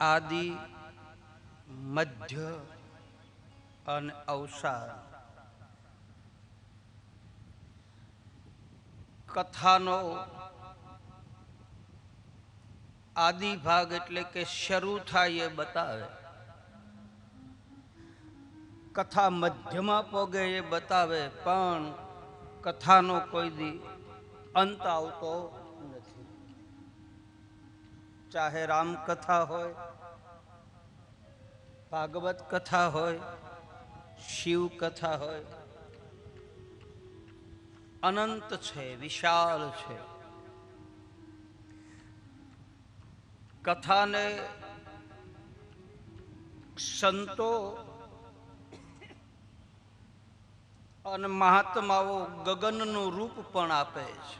આદિ, મધ્ય અને અવસાન. કથાનો આદિ ભાગ એટલે કે શરૂ થાય એ બતાવે, કથા મધ્યમાં પોગે એ બતાવે, પણ કથાનો કોઈ દી અંત આવતો નથી. ચાહે રામકથા હોય, ભાગવત કથા હોય, શિવ કથા હોય, અનંત છે, વિશાળ છે. કથાને સંતો અને મહાત્માઓ ગગનનું રૂપ પણ આપે છે.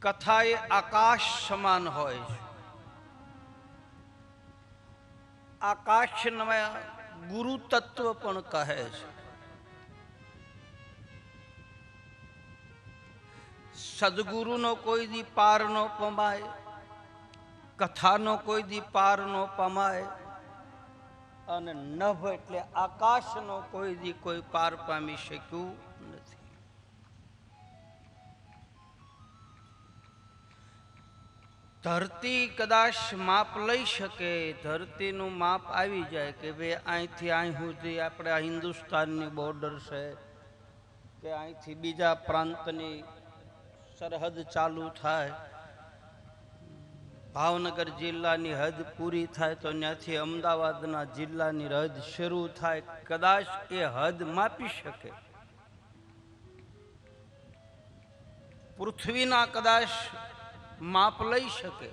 કથા એ આકાશ સમાન હોય છે. આકાશને ગુરુ તત્વ પણ કહે છે. સદગુરુનો કોઈ દી પાર ન પમાય, કથાનો કોઈ દી પાર ન પમાય, અને નભ એટલે આકાશનો કોઈ દી કોઈ પાર પામી શક્યું નથી. ધરતી કદાચ માપ લઈ શકે, ધરતીનું માપ આવી જાય કે ભાઈ અહીંથી અહીં સુધી આપણે આ હિન્દુસ્તાનની બોર્ડર છે, કે અહીંથી બીજા પ્રાંતની સરહદ ચાલુ થાય, ભાવનગર જિલ્લાની હદ પૂરી થાય તો ત્યાંથી અમદાવાદના જિલ્લાની હદ શરૂ થાય, કદાચ એ હદ માપી શકે. પૃથ્વીના કદાચ માપ લઈ શકે.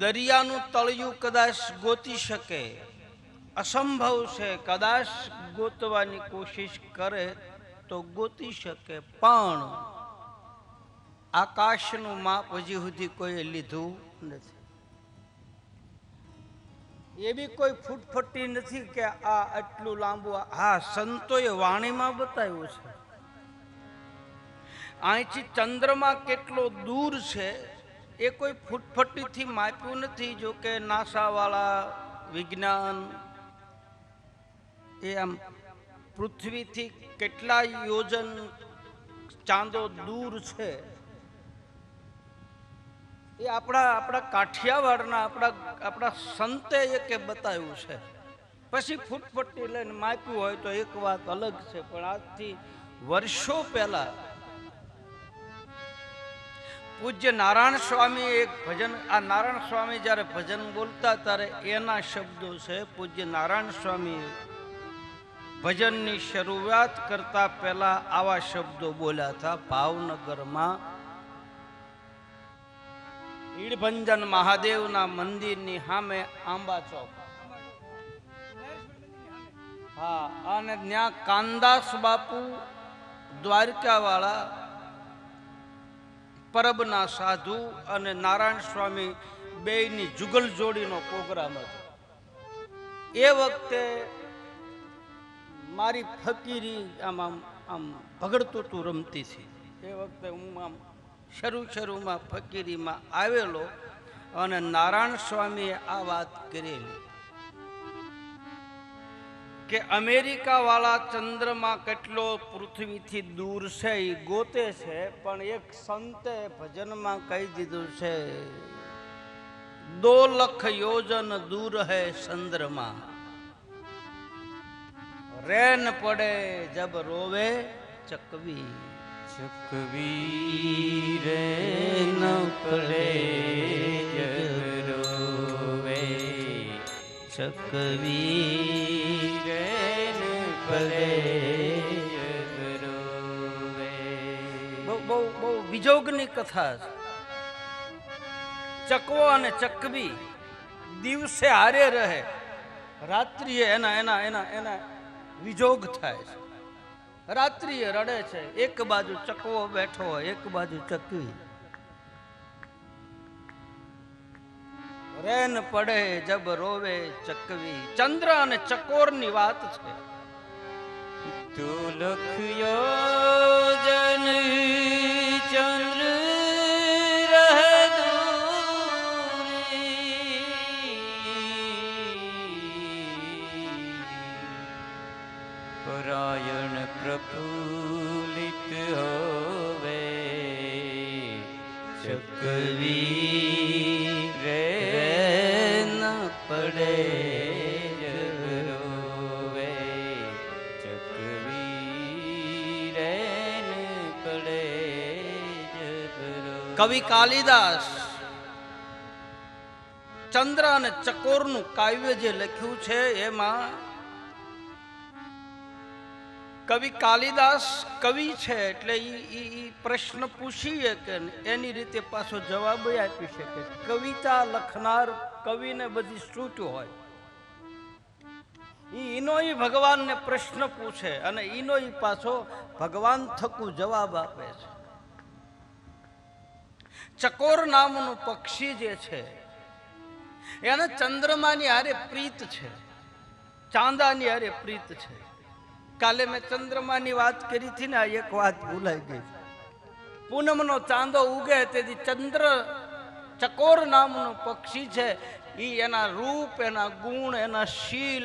દરિયાનું તળિયું કદાચ ગોતી શકે. અસંભવ છે, કદાચ ગોતવાની કોશિશ કરે તો ગોતી શકે, પણ આકાશનું માપ હજી સુધી કોઈ લીધું નથી. એવી કોઈ ફૂટફટી નથી કે આ આટલું લાંબુ. હા, સંતોએ વાણીમાં બતાવ્યું છે. અહીંથી ચંદ્રમાં કેટલો દૂર છે એ કોઈ ફૂટફટીથી માપ્યું નથી. જો કે નાસા વાળા વિજ્ઞાન એ આમ પૃથ્વીથી કેટલા યોજન ચાંદો દૂર છે એ આપણા કાઠિયાવાડના આપણા સંતે એકે બતાવ્યું છે. પછી ફૂટપટ્ટી લઈને માપ્યું હોય તો એક વાત અલગ છે, પણ આજથી વર્ષો પહેલા પૂજ્ય નારાયણ સ્વામી એક ભજન, આ નારાયણ સ્વામી જ્યારે ભજન બોલતા ત્યારે એના શબ્દો છે. પૂજ્ય નારાયણ સ્વામી ભજનની શરૂઆત કરતા પહેલા આવા શબ્દો બોલ્યા હતા. ભાવનગરમાં ઈડભંજન મહાદેવના મંદિરની સામે આંબા ચોક, હા, અને ત્યાં કાનદાસ બાપુ દ્વારકા વાળા પરબના સાધુ અને નારાયણ સ્વામી બેયની જુગલ જોડીનો પ્રોગ્રામ હતો. એ વખતે મારી ફકીરી આમ ભગડતું રમતી હતી. એ વખતે હું આમ શરૂમાં ફકીરીમાં આવેલો અને નારાયણ સ્વામીએ આ વાત કરેલી કે અમેરિકા વાળા ચંદ્રમાં કેટલો પૃથ્વીથી દૂર છે એ ગોતે છે, પણ એક સંતે ભજનમાં કહી દીધું છે 2 લાખ યોજન દૂર હૈ ચંદ્રમાં, રેન પડે જબ રોવે ચકવી. ચકવી રેન પડે જબ રોવે ચકવી રેન પડે જબ રોવે. બહુ વિજોગની કથા છે. ચકવો અને ચકવી દિવસે હારે રહે, રાત્રિએ એના વિજોગ થાય છે. રાત્રિએ રડે છે. એક બાજુ ચકવો બેઠો હોય, એક બાજુ ચકવી. રેન પડે જબ રોવે ચકવી. ચંદ્ર અને ચકોરની વાત છે. 2 લાખ યોજન પ્રફુલ્લિત હોવે ચકવી રે ન પડે જગરોવે ચકવી રે ન પડે જગરો. કવિ કાલિદાસ ચંદ્ર અને ચકોરનું કાવ્ય જે લખ્યું છે એમાં કવિ કાલિદાસ કવિ છે એટલે ઈ પ્રશ્ન પૂછીએ કે એની રીતે પાછો જવાબ આપી શકે. કવિતા લખનાર કવિને બધી છૂટ હોય. ઈનો ઈ ભગવાનને પ્રશ્ન પૂછે અને ઈનો ઈ પાછો ભગવાન થકું જવાબ આપે છે. ચકોર નામનું પક્ષી જે છે એને ચંદ્રમાની હારે પ્રીત છે, ચાંદાની હારે પ્રીત છે. કાલે મેં ચંદ્રમાની વાત કરી હતી ને, એક વાત ભૂલાઈ ગઈ. પૂનમનો ચાંદો ઉગે તેથી ચંદ્ર ચકોર નામનું પક્ષી છે ઈ એના રૂપ, એના ગુણ, એના શીલ,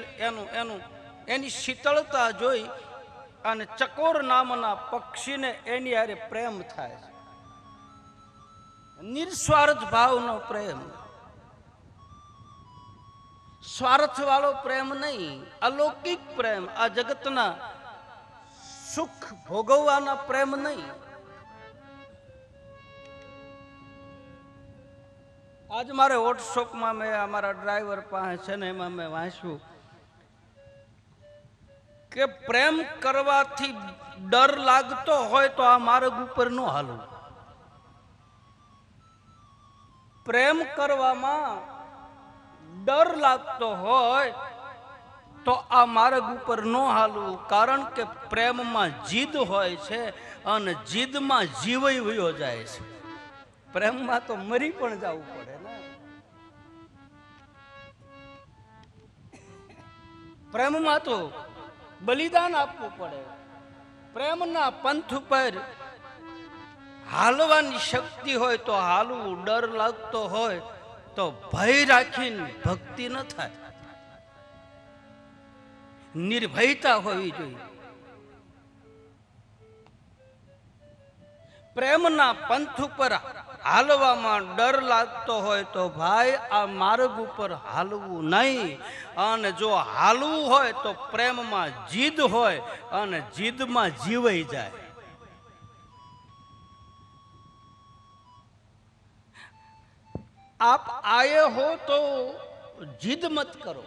એની શીતળતા જોઈ અને ચકોર નામના પક્ષીને એની હારે પ્રેમ થાય છે. નિસ્વાર્થ ભાવનો પ્રેમ, સ્વાર્થ વાળો પ્રેમ નહીં, અલૌકિક પ્રેમ, આ જગતના સુખ ભોગવવાના પ્રેમ નહીં. આજ મારે વોટ્સઅપમાં મેં અમારા ડ્રાઈવર પાસે છે ને એમાં મેં વાંચ્યું કે પ્રેમ કરવાથી ડર લાગતો હોય તો આ માર્ગ ઉપર ન હાલવું. પ્રેમ કરવામાં ડર લાગતો હોય તો આ માર્ગ ઉપર ન હાલવું. કારણ કે પ્રેમમાં જીદ હોય છે અને જીદમાં જીવય વયો જાય છે. પ્રેમમાં તો મરી પણ જવું પડે ને. પ્રેમમાં તો બલિદાન આપવું પડે. પ્રેમના પંથ ઉપર હાલવાની શક્તિ હોય તો હાલવું, ડર લાગતો હોય તો ભય રાખીને ભક્તિ ન થાય. નિર્ભયતા હોવી જોઈએ. પ્રેમના પંથ ઉપર હાલવામાં ડર લાગતો હોય તો ભાઈ આ માર્ગ ઉપર હાલવું નહીં. અને જો હાલવું હોય તો પ્રેમમાં જીદ હોય અને જીદમાં જીવાઈ જાય. आप आए हो तो जिद मत करो,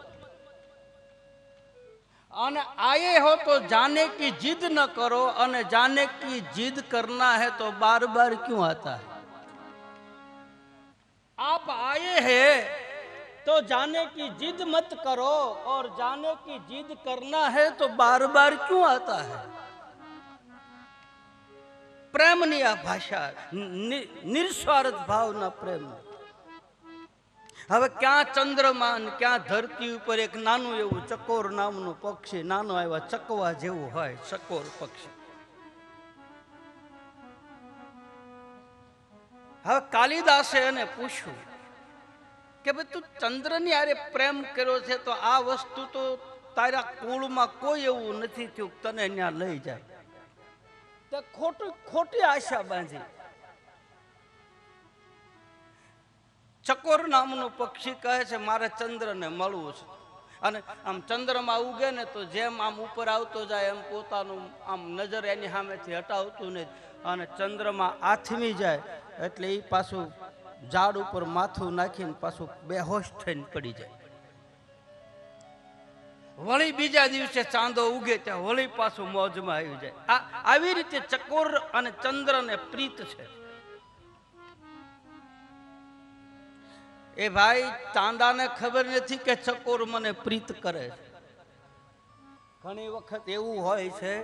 અને आए हो तो जाने की जिद न करो, અને जाने की जिद करना है तो बार बार क्यों आता है. आप आए हैं तो जाने की जिद मत करो, और जाने की जिद करना है तो बार बार क्यों आता है. પ્રેમની આ ભાષા, નિસ્વાર્થ ભાવના પ્રેમ. હવે ક્યાં ચંદ્રમાન, ક્યાં ધરતી ઉપર એક નાનું એવું ચકોર નામનું પક્ષી, નાનો આવ્યા ચકવા જેવું હોય ચકોર પક્ષી. હવે કાલિદાસે એને પૂછ્યું કે ભાઈ તું ચંદ્રની હારે પ્રેમ કર્યો છે તો આ વસ્તુ તો તારા કુળમાં કોઈ એવું નથી થયું તને ત્યાં લઈ જાય. તે ખોટી આશા બાંધી. ચકોર નામનું પક્ષી કહે છે મારે ચંદ્રને મળવું છે. અને આમ ચંદ્રમાં ઉગે ને તો જેમ આમ ઉપર આવતો જાય એમ પોતાનું આમ નજર એની સામેથી હટાવતું નહીં અને ચંદ્રમાં આથમી જાય એટલે એ પાછું ઝાડ ઉપર માથું નાખીને પાછું બેહોશ થઈને પડી જાય. વળી બીજા દિવસે ચાંદો ઉગે ત્યાં વળી પાછું મોજમાં આવી જાય. આવી રીતે ચકોર અને ચંદ્રને પ્રીત છે. એ ભાઈ ચાંદાને ખબર નથી કે ચકોર મને પ્રીત કરે છે. ઘણી વખત એવું હોય છે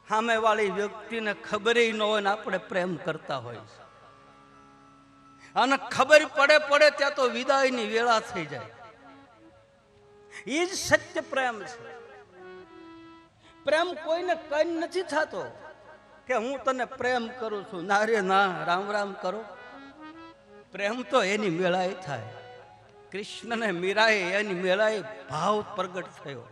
સામે વાળી વ્યક્તિને ખબર ન હોય ને આપણે પ્રેમ કરતા હોય છે અને ખબર પડે ત્યાં તો વિદાયની વેળા થઈ જાય. એ જ સત્ય પ્રેમ છે. પ્રેમ કોઈને કઈ નથી થતો કે હું તને પ્રેમ કરું છું. ના રે ના, રામ રામ કરો. પ્રેમ તો એની મેળાએ થાય. કૃષ્ણને મીરાએ એની મેળાએ ભાવ પ્રગટ થયો.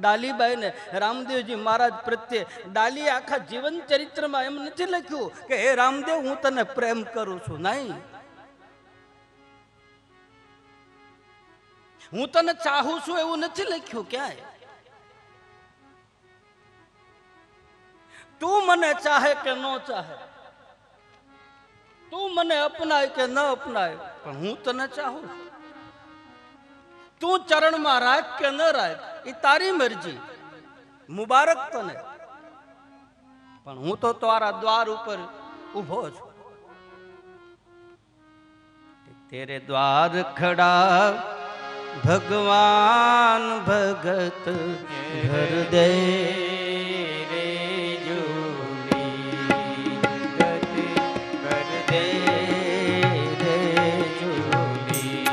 ડાલીબાઈ ને રામદેવજી મહારાજ પ્રત્યે ડાલી આખા જીવન ચરિત્રમાં એમ નથી લખ્યું કે હે રામદેવ હું તને પ્રેમ કરું છું, નહીં. હું તને ચાહું છું એવું નથી લખ્યું ક્યાંય. તું મને ચાહે કે ન ચાહે, તું મને અપનાય કે ન અપનાય, પણ હું તને ચાહું. તું ચરણમાં રાખ કે ન રાખ એ તારી મરજી, મુબારક તને, પણ હું તો તારા દ્વાર ઉપર ઊભો છું. તેરે દ્વાર ખડા ભગવાન ભગત ઘર દે રે જોડી ગત કર દે રે જોડી.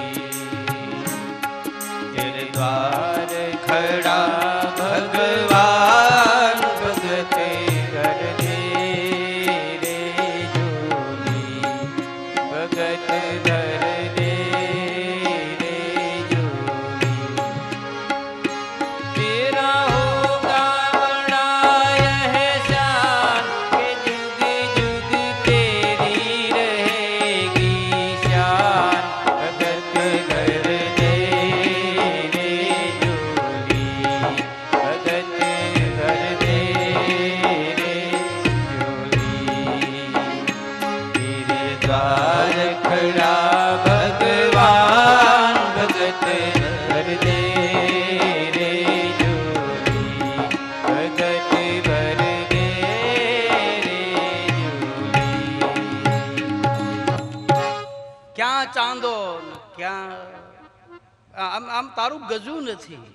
તેરે દ્વાર ખડા ભગવાન ભગત કર દે રે જોડી ભગત ધર દે રે જોડી. तेरा होगा बड़ा एहसान कि जुग जुग तेरी रहेगी शान भगत घर दे रे जोड़ी भगत घर दे रे जोड़ी. तेरे द्वार खड़ा भगवान भगत घर दे रे जोड़ी भगत भर दे रे जोड़ी. ક્યાં ચાંદો ને ક્યાં આમ આમ તારું ગજુ નથી.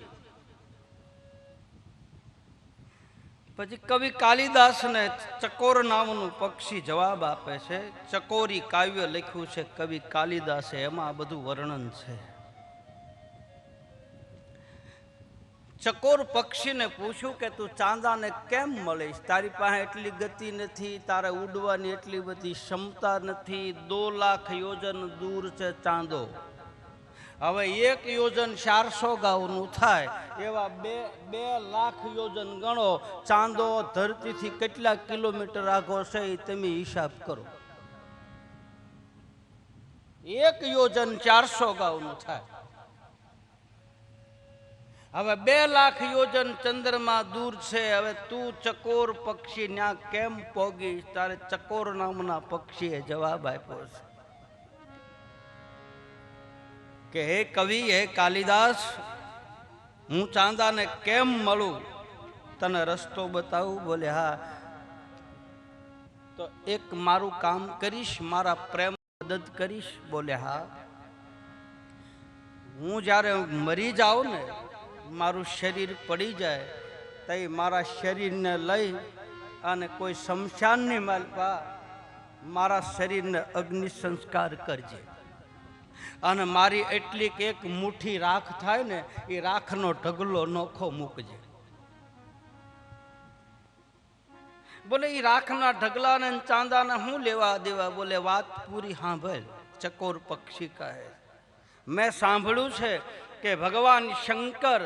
પછી કવિ કાલિદાસ ને ચકોર નામનું પક્ષી જવાબ આપે છે. ચકોરી કાવ્ય લખ્યું છે કવિ કાલિદાસે, એમાં આ બધું વર્ણન છે. ચકોર પક્ષીને પૂછ્યું કે તું ચાંદાને કેમ મળીશ, તારી પાસે એટલી ગતિ નથી, તારે ઉડવાની એટલી બધી ક્ષમતા નથી, 2 લાખ યોજન દૂર છે ચાંદો. હવે 1 યોજન 400 ગાઉનું થાય, એવા 2 લાખ યોજન ગણો. ચાંદો ધરતીથી કેટલા કિલોમીટર આઘો છે એ તમે હિસાબ કરો. 1 યોજન 400 ગાઉનું થાય. હવે 2 લાખ યોજન ચંદ્રમાં દૂર છે. હવે તું ચકોર પક્ષી ન્યા કેમ પોગીશ, તારે ચકોર નામના પક્ષીએ જવાબ આપ્યો છે કે હે કવિ, હે કાલિદાસ, હું ચાંદાને કેમ મળું, તને રસ્તો બતાવું. બોલે હા, તો એક મારું કામ કરીશ, મારા પ્રેમ મદદ કરીશ. બોલે હા. હું જ્યારે મરી જાઉં ને, મારું શરીર પડી જાય, તો મારા શરીરને લઈ અને કોઈ શમશાનની માલપા મારા શરીરને અગ્નિ સંસ્કાર કરજે. અને મારી એટલી કે 1 મુઠ્ઠી રાખ થાય ને, એ રાખનો ઢગલો નોખો મૂકજે. બોલે એ રાખના ઢગલાને ચાંદાને હું લેવા દેવા. બોલે વાત પૂરી સાંભળ. ચકોર પક્ષી કહે, મેં સાંભળ્યું છે કે ભગવાન શંકર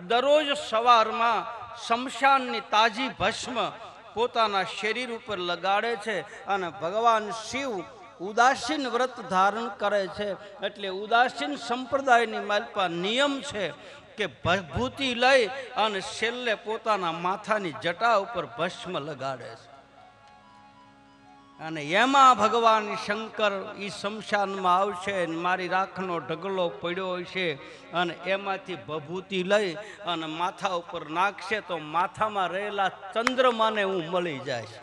દરરોજ સવારમાં શમશાનની તાજી ભસ્મ પોતાના શરીર ઉપર લગાડે છે, અને ભગવાન શિવ ઉદાસીન વ્રત ધારણ કરે છે. એટલે ઉદાસીન સંપ્રદાયની માલપા નિયમ છે કે ભભૂતિ લઈ અને છેલ્લે પોતાના માથાની જટા ઉપર ભસ્મ લગાડે છે. અને એમાં ભગવાન શંકર ઈ શમશાનમાં આવશે, મારી રાખનો ઢગલો પડ્યો છે, અને એમાંથી ભભૂતિ લઈ અને માથા ઉપર નાખશે, તો માથામાં રહેલા ચંદ્રમાને હું મળી જાય.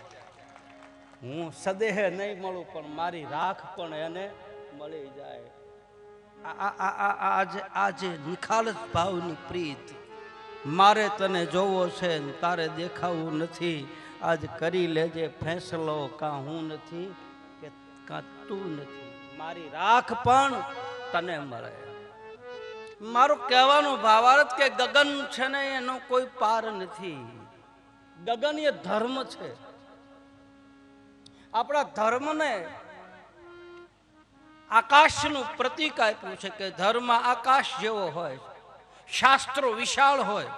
હું સદેહે નહીં મળું, પણ મારી રાખ પણ એને મળી જાય. આજે નિખાલસ ભાવની પ્રીત, મારે તને જોવો છે ને તારે દેખાવું નથી. આજ કરી લેજે ફેંસલો, કાં હું નથી કે કાં તું નથી, મારી રાખ પણ તને મળે. મારો કહેવાનો ભાવાર્થ કે ગગન છે ને એનો કોઈ પાર નથી. ગગન એ ધર્મ છે. આપણા ધર્મને આકાશનું પ્રતીક આપ્યું છે કે ધર્મ આકાશ જેવો હોય, શાસ્ત્રો વિશાળ હોય,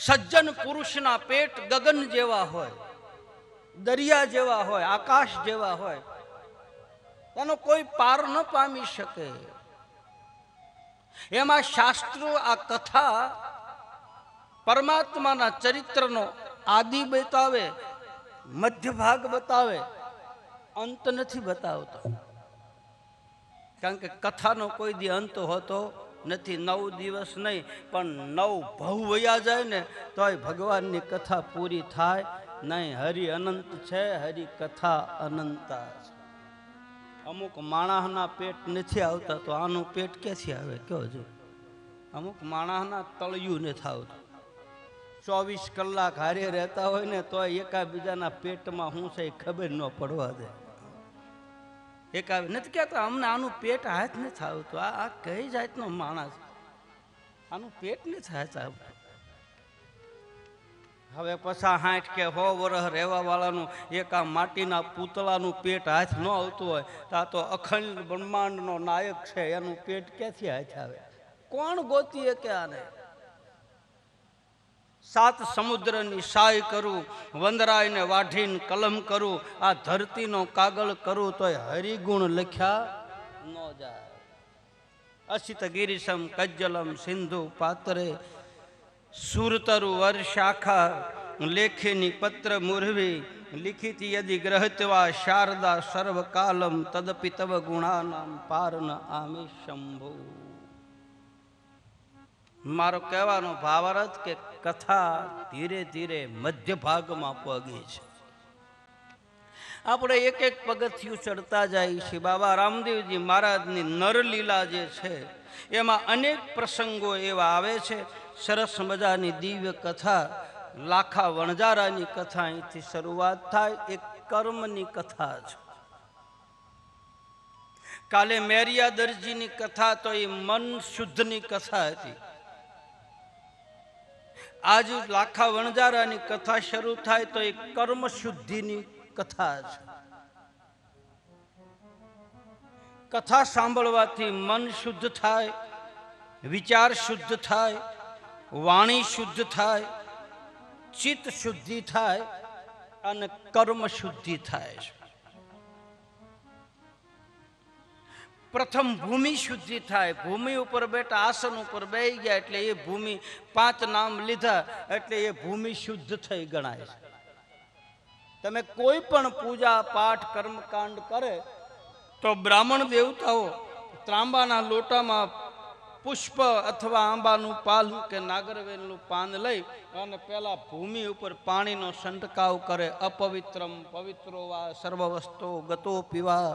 સજ્જન પુરુષના પેટ ગગન જેવા હોય, દરિયા જેવા હોય, આકાશ જેવા હોય, એનો કોઈ પાર ન પામી શકે. એમાં શાસ્ત્રો આ કથા પરમાત્માના ચરિત્રનો આદિ બતાવે, મધ્ય ભાગ બતાવે, અંત નથી બતાવતો. કારણ કે કથાનો કોઈ દી અંત હોતો નથી. 9 દિવસ નહીં પણ 9 ભવ વયા જાય ને તોય ભગવાનની કથા પૂરી થાય નહીં. હરિ અનંત છે, હરિ કથા અનંતા છે. અમુક માણસના પેટ નથી આવતા તો આનું પેટ ક્યાંથી આવે કયો જો? અમુક માણસના તળિયું નથી આવતું. 24 કલાક હારે રહેતા હોય ને તો એકાબીજાના પેટમાં શું છે ખબર ન પડવા દે. નથી કહેતા અમને આનું પેટ હાથ નથી આવતું. આ કઈ જાતનો માણસ, આનું પેટ નથી હાથ આવતું. હવે પછા 60 કે 100 વર્ષ રહેવા વાળાનું એક આ માટીના પૂતળાનું પેટ હાથ ન આવતું હોય તો આ તો અખંડ બ્રહ્માંડનો નાયક છે, એનું પેટ ક્યાંથી હાથ આવે? કોણ ગોતીએ કે આને? 7 સમુદ્રની સાય કરું, વંદરાયને વાઢીને કલમ કરું, આ ધરતીનો કાગળ કરું તોય હરિગુણ લખ્યા ન જાય. અસિત ગિરિશમ કજ્જલમ સિંધુ પાત્રે સુરતરુ વર્ષાખા લેખિની પત્ર મુરવી લિખિત યદિ ગ્રહત્વા શારદા સર્વકાલમ તદપિ તવ ગુણાનામ પારન આમે શંભુ. મારો કહેવાનો ભાવાર્થ કે કથા ધીરે ધીરે મધ્ય ભાગમાં પગે છે. આપણે એક એક પગથિયું ચડતા જાય છે. બાબા રામદેવજી મહારાજની નરલીલા જે છે એમાં અનેક પ્રસંગો એવા આવે છે. સરસ મજાની દિવ્ય કથા, લાખા વણજારાની કથા અહીંથી શરૂઆત થાય. એક કર્મની કથા છે. કાલે મેરિયા દરજીની કથા તો એ મન શુદ્ધની કથા હતી. આજ લાખા વણજારાની કથા શરૂ થાય તો એ કર્મ શુદ્ધિની કથા છે. કથા સાંભળવાથી મન શુદ્ધ થાય, વિચાર શુદ્ધ થાય, વાણી શુદ્ધ થાય, ચિત્ત શુદ્ધિ થાય અને કર્મ શુદ્ધિ થાય છે. પ્રથમ ભૂમિ શુદ્ધિ થાય. ભૂમિ ઉપર બેઠા, આસન ઉપર બેસી ગયા એટલે એ ભૂમિ 5 નામ લીધા એટલે એ ભૂમિ શુદ્ધ થઈ ગણાય છે. તમે કોઈ પણ પૂજા પાઠ કર્મકાંડ કરે તો બ્રાહ્મણ દેવતાઓ ત્રાંબાના લોટામાં પુષ્પ અથવા આંબાનું પાલું કે નાગરવેલનું પાન લઈ અને પેલા ભૂમિ ઉપર પાણીનો છંટકાવ કરે. અપવિત્રમ પવિત્રો વા સર્વ વસ્તુ ગતો પીવા.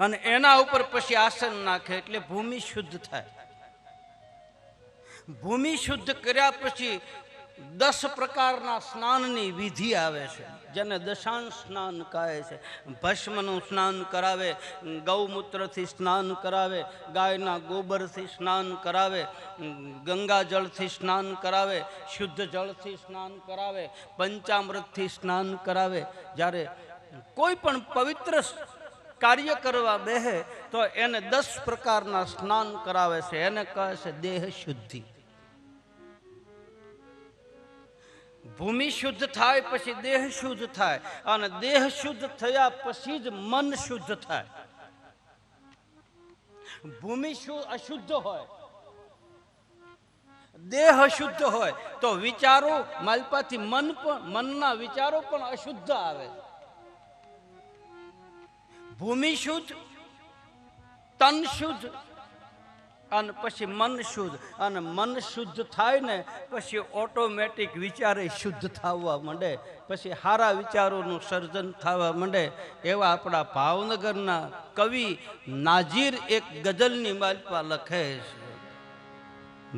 અને એના ઉપર પછી આસન નાખે એટલે ભૂમિ શુદ્ધ થાય. ભૂમિ શુદ્ધ કર્યા પછી 10 પ્રકારના સ્નાનની વિધિ આવે છે, જેને દશાંશ સ્નાન કહે છે. ભસ્મનું સ્નાન કરાવે, ગૌમૂત્રથી સ્નાન કરાવે, ગાયના ગોબરથી સ્નાન કરાવે, ગંગા જળથી સ્નાન કરાવે, શુદ્ધ જળથી સ્નાન કરાવે, પંચામૃતથી સ્નાન કરાવે. જ્યારે કોઈ પણ પવિત્ર કાર્ય કરવા બેહે તો એને 10 પ્રકારના સ્નાન કરાવે છે. એને કહે છે દેહ શુદ્ધિ. ભૂમિ શુદ્ધ થાય પછી દેહ શુદ્ધ થાય અને દેહ શુદ્ધ થયા પછી જ મન શુદ્ધ થાય. ભૂમિ અશુદ્ધ હોય, દેહ અશુદ્ધ હોય તો વિચારો માલપાથી મનના વિચારો પણ અશુદ્ધ આવે. ભૂમિ શુદ્ધ, તન શુદ્ધ અને પછી મન શુદ્ધ. અને મન શુદ્ધ થાય ને પછી ઓટોમેટિક વિચારે શુદ્ધ થવા માંડે, પછી સારા વિચારોનું સર્જન થવા માંડે. એવા આપણા ભાવનગરના કવિ નાજીર એક ગઝલની માલપા લખે છે.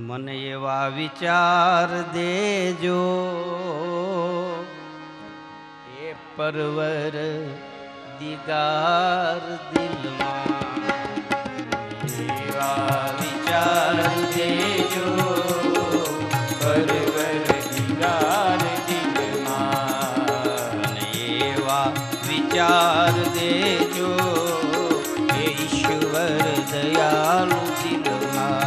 મને એવા વિચાર દેજો એ પરવર દિગાર દિલમાં. એવા વિચાર દેજો પરવર દિગાર દિલમાં. એવા વિચાર દેજો એ ઈશ્વર દયાળુ દિલમાં.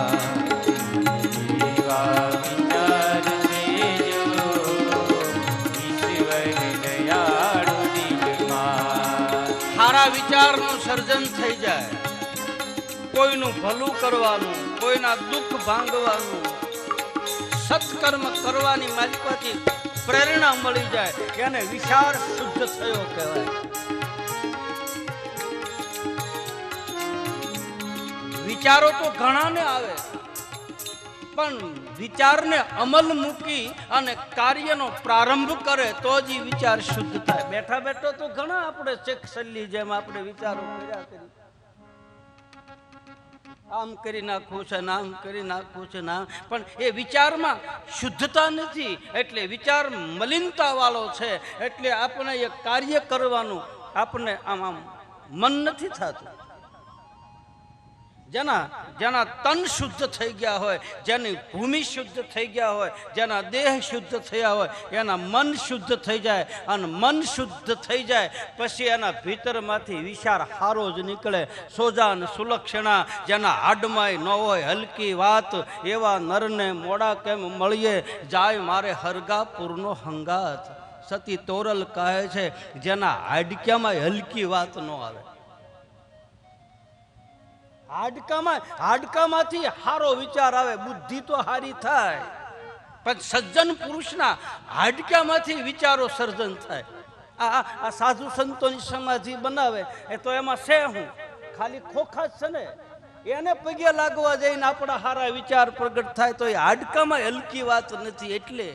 કોઈનું ભલું કરવાનું, કોઈના દુઃખ ભાંગવાનું, સત્કર્મ કરવાની માલિકમાંથી પ્રેરણા મળી જાય એને વિચાર શુદ્ધ થયો કહેવાય. વિચારો તો ઘણાને આવે, પણ વિચારને અમલ મૂકી અને કાર્યનો પ્રારંભ કરે તો જ ઈ વિચાર શુદ્ધ થાય. બેઠા બેઠો તો ઘણા આપણે ચેકસલ્લી જેમ આપણે વિચારો કર્યા કરી, આમ કરી નાખવું છે ને આમ કરી નાખવું છે ને આમ, પણ એ વિચારમાં શુદ્ધતા નથી. એટલે વિચાર મલિનતા વાળો છે, એટલે આપણે એ કાર્ય કરવાનું આપણે આમ આમ મન નથી થતું. જેના તન શુદ્ધ થઈ ગયા હોય, જેની ભૂમિ શુદ્ધ થઈ ગયા હોય, જેના દેહ શુદ્ધ થયા હોય, એના મન શુદ્ધ થઈ જાય. અને મન શુદ્ધ થઈ જાય પછી એના ભીતરમાંથી વિચાર હારો જ નીકળે. સોજા અને સુલક્ષણા જેના હાડમાંય ન હોય હલકી વાત, એવા નરને મોડા કેમ મળીએ, જાય મારે હરગાપુરનો હંગાત. સતી તોરલ કહે છે જેના હાડક્યામાં હલકી વાત ન આવે. હાડકામાંથી હારો વિચાર આવે, બુદ્ધિ તો હારી થાય, પણ સજ્જન પુરુષના હાડકામાંથી વિચારો સર્જન થાય. આ સાધુ સંતોની સમાધિ બનાવે એ તો એમાં છે હું ખાલી ખોખા જ છે ને, એને પગે લાગવા જઈને આપણા હારા વિચાર પ્રગટ થાય તો એ હાડકામાં હલકી વાત નથી. એટલે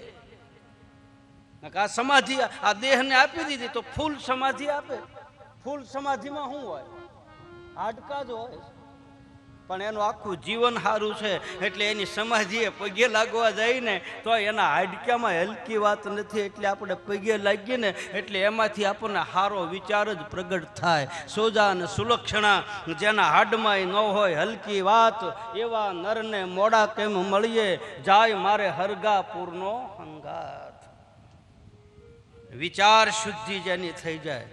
આ સમાધિ આ દેહને આપી દીધી તો ફૂલ સમાધિ આપે. ફૂલ સમાધિમાં શું હોય? હાડકા જ હોય, પણ એનું આખું જીવન સારું છે. એટલે એની સમાધિએ પગે લાગવા જઈને તો એના હાડકામાં હલકી વાત નથી. એટલે આપણે પગે લાગીએ ને એટલે એમાંથી આપણને સારો વિચાર જ પ્રગટ થાય. સોજા અને સુલક્ષણા જેના હાડમાં ન હોય હલકી વાત, એવા નરને મોડા કેમ મળીએ, જાય મારે હરગાપુરનો હંગાત. વિચાર શુદ્ધિ જેની થઈ જાય,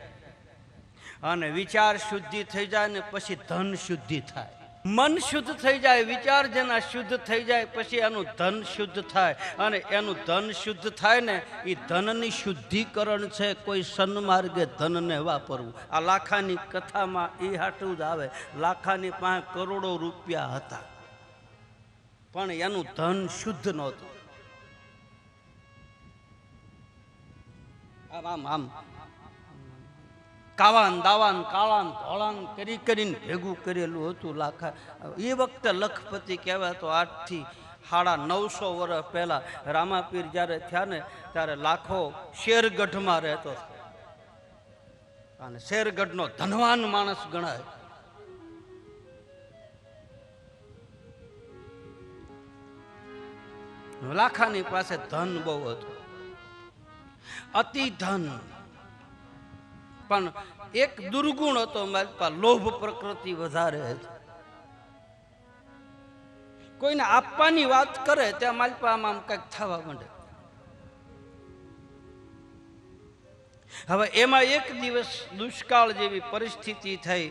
અને વિચાર શુદ્ધિ થઈ જાય ને પછી ધન શુદ્ધિ થાય. મન શુદ્ધ થઈ જાય, વિચાર જેના શુદ્ધ થઈ જાય પછી એનું ધન શુદ્ધ થાય. અને એનું ધન શુદ્ધ થાય ને એ ધનની શુદ્ધિકરણ છે. કોઈ સન્માર્ગે ધનને વાપરવું. આ લાખાની કથામાં એ હાટું જ આવે. લાખાની પાસે કરોડો રૂપિયા હતા, પણ એનું ધન શુદ્ધ નહોતું. આમ આમ કાવાન દાવાન કાળાન ધોળાન કરીને ભેગું કરેલું હતું લાખા. એ વખતે લખપતિ કહેવાય તો 8 થી 950 વર્ષ પહેલા રામાપીર જ્યારે થયા ને ત્યારે લાખો શેરગઢમાં રહેતો, અને શેરગઢનો ધનવાન માણસ ગણાય. લાખાની પાસે ધન બહુ હતું, અતિ ધન. પણ એક દુર્ગુણ હતો મારી પાસે, લોભ પ્રકૃતિ વધારે હતી. કોઈને આપવાની વાત કરે ત્યાં મારી પાસે આમ કંઈક થવા માંડે. હવે એમાં એક દિવસ દુષ્કાળ જેવી પરિસ્થિતિ થઈ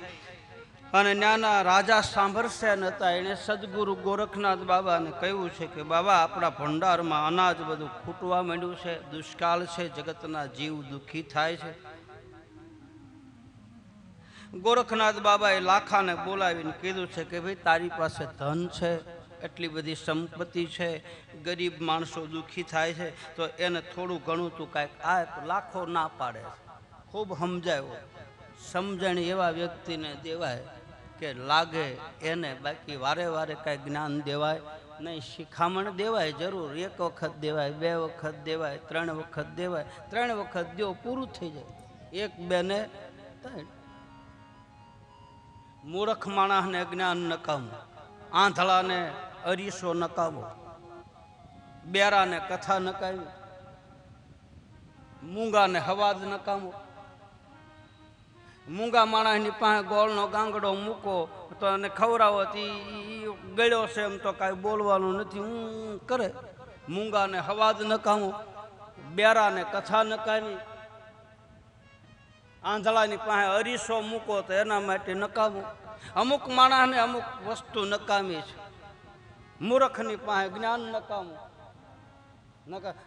અને નાના રાજા સાંભરસેન હતા. એણે સદગુરુ ગોરખનાથ બાબાને કહ્યું છે કે બાબા આપણા ભંડારમાં અનાજ બધું ખૂટવા માંડ્યું છે, દુષ્કાળ છે, જગતના જીવ દુઃખી થાય છે. ગોરખનાથ બાબાએ લાખાને બોલાવીને કીધું છે કે ભાઈ તારી પાસે ધન છે, એટલી બધી સંપત્તિ છે, ગરીબ માણસો દુઃખી થાય છે, તો એને થોડું ઘણું તું કાંઈક આપ. લાખો ના પાડે, ખૂબ સમજાયો. સમજણ એવા વ્યક્તિને દેવાય કે લાગે એને, બાકી વારે વારે કાંઈ જ્ઞાન દેવાય નહીં. શિખામણ દેવાય જરૂર, 1 વખત દેવાય, 2 વખત દેવાય, 3 વખત દેવાય. 3 વખત દો પૂરું થઈ જાય. 1 2 ને 3. મૂર્ખ માણસને જ્ઞાન નકામું, આંધળાને અરીસો નકામો, બેરાને કથા નકામી, મૂંગાને હવાદ નકામો. મૂંગા માણસની પાસે ગોળનો ગાંગડો મૂકો તો એને ખવડાવો તો ગળ્યો છે એમ તો કાંઈ બોલવાનું નથી, હું કરે. મૂંગાને હવાદ નકામો, બેરાને કથા નકામી, આંધળાની પાસે અરીસો મૂકો તો એના માટે નકામું. અમુક માણસને અમુક વસ્તુ નકામી છે. મૂર્ખની પાસે જ્ઞાન નકામું.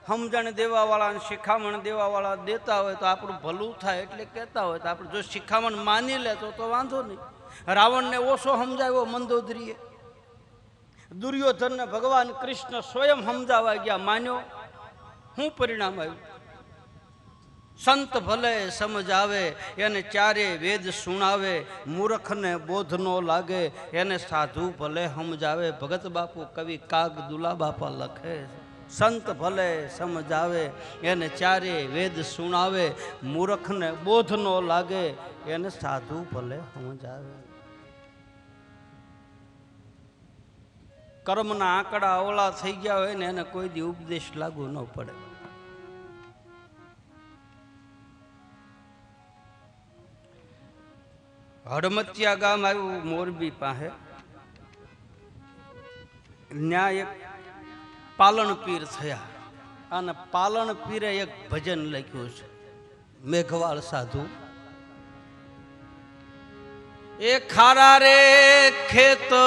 સમજણ દેવાવાળા અને શિખામણ દેવાવાળા દેતા હોય તો આપણું ભલું થાય એટલે કહેતા હોય તો આપણે જો શિખામણ માની લે તો વાંધો નહીં. રાવણને ઓછો સમજાવ્યો મંદોદરીએ. દુર્યોધનને ભગવાન કૃષ્ણ સ્વયં સમજાવવા ગયા, માન્યો. શું પરિણામ આવ્યું? સંત ભલે સમજાવે એને ચારે વેદ સુણાવે, મૂર્ખને બોધ નો લાગે એને સાધુ ભલે સમજાવે. ભગત બાપુ કવિ કાગ દુલા બાપા લખે, સંત ભલે સમજાવે એને ચારે વેદ સુણાવે, મૂર્ખને બોધ નો લાગે એને સાધુ ભલે સમજાવે. કર્મના આંકડા અવળા થઈ ગયા હોય ને એને કોઈ દી ઉપદેશ લાગુ ન પડે. હડમતિયા ગામ આવ્યું મોરબી પાસે. ન્યાય પાલણ પીર થયા અને પાલણ પીરે એક ભજન લખ્યું છે, મેઘવાળ સાધુ. એ ખારા રે ખેતરમાં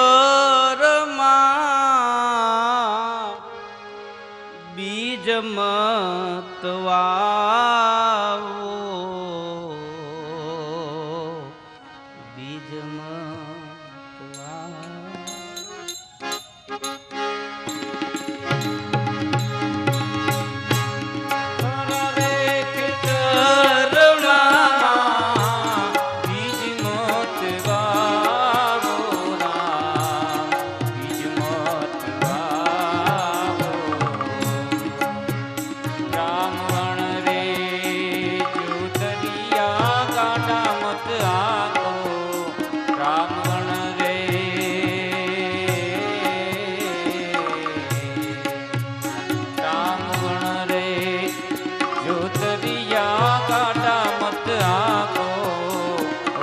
બીજ મત વાવો, બીજ મત વાવો. ખારા રે ખેતરમાં બીજ મત વાવો, બીજ મત વાવો. રામવણ રે જ્યોતરિયા ગાડા મત આકો, રામવણ રે રામવણ રે જ્યોતરિયા ગાડા મત આકો.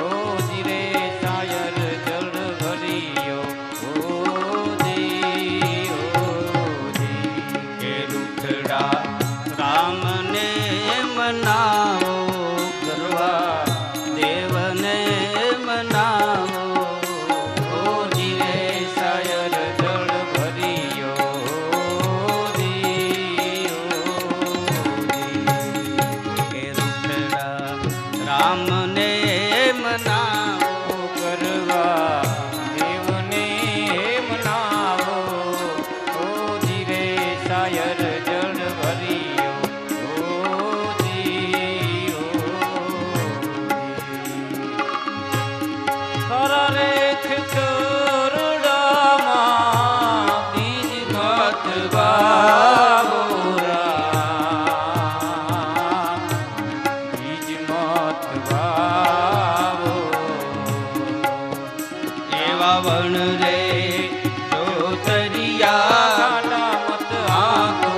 ઓ ધીરે સાયર જળ ભરિયો, ઓ દી કે રૂખડા રામને મનાવો, ગરવા દેવને મનાવો. ઓ ધીરે સાયર જળ ભરિયો, કે રૂખડા રામને મનાવો, કરવા દેવને મનાવો. ઓ ધીરે સાયર જળ ભરિયો, ઓ ખરા રે ખેતરડામાં બીજ મત વાવો, બીજ મત વાવો. એવા વણ રે જોતરિયા ગાડા મત આકો,